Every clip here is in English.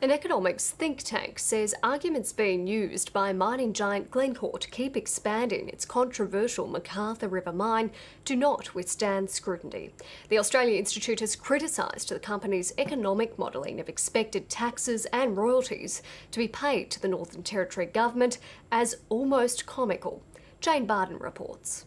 An economics think tank says arguments being used by mining giant Glencore to keep expanding its controversial McArthur River Mine do not withstand scrutiny. The Australian Institute has criticised the company's economic modelling of expected taxes and royalties to be paid to the Northern Territory government as almost comical. Jane Bardon reports.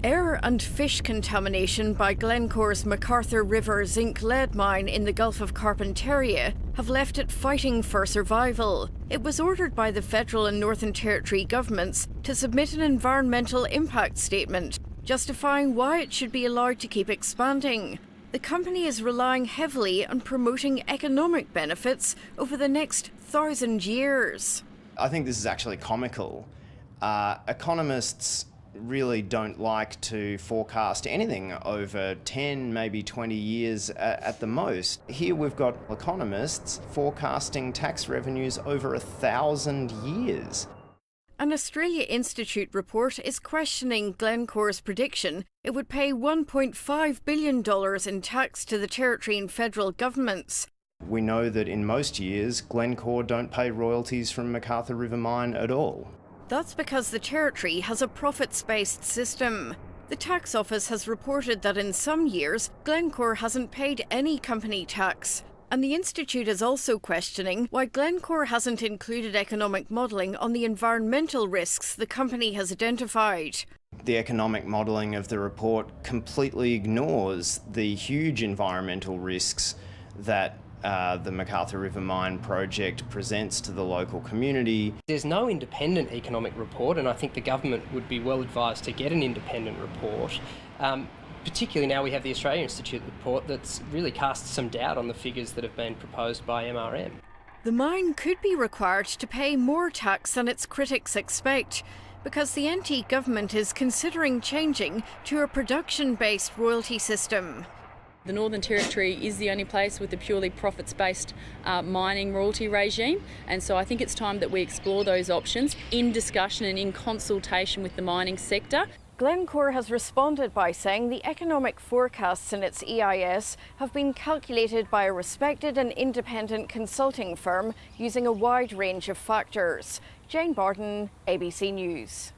Air and fish contamination by Glencore's McArthur River zinc-lead mine in the Gulf of Carpentaria have left it fighting for survival. It was ordered by the federal and Northern Territory governments to submit an environmental impact statement, justifying why it should be allowed to keep expanding. The company is relying heavily on promoting economic benefits over the next 1,000 years. I think this is actually comical. Economists really don't like to forecast anything over 10, maybe 20 years at the most. Here we've got economists forecasting tax revenues over 1,000 years. An Australia Institute report is questioning Glencore's prediction it would pay $1.5 billion in tax to the Territory and federal governments. We know that in most years, Glencore don't pay royalties from McArthur River Mine at all. That's because the Territory has a profits-based system. The Tax Office has reported that in some years, Glencore hasn't paid any company tax. And the Institute is also questioning why Glencore hasn't included economic modelling on the environmental risks the company has identified. The economic modelling of the report completely ignores the huge environmental risks that the McArthur River Mine project presents to the local community. There's no independent economic report, and I think the government would be well advised to get an independent report. Particularly now we have the Australia Institute report that's really cast some doubt on the figures that have been proposed by MRM. The mine could be required to pay more tax than its critics expect, because the NT government is considering changing to a production-based royalty system. The Northern Territory is the only place with a purely profits-based mining royalty regime, and so I think it's time that we explore those options in discussion and in consultation with the mining sector. Glencore has responded by saying the economic forecasts in its EIS have been calculated by a respected and independent consulting firm using a wide range of factors. Jane Bardon, ABC News.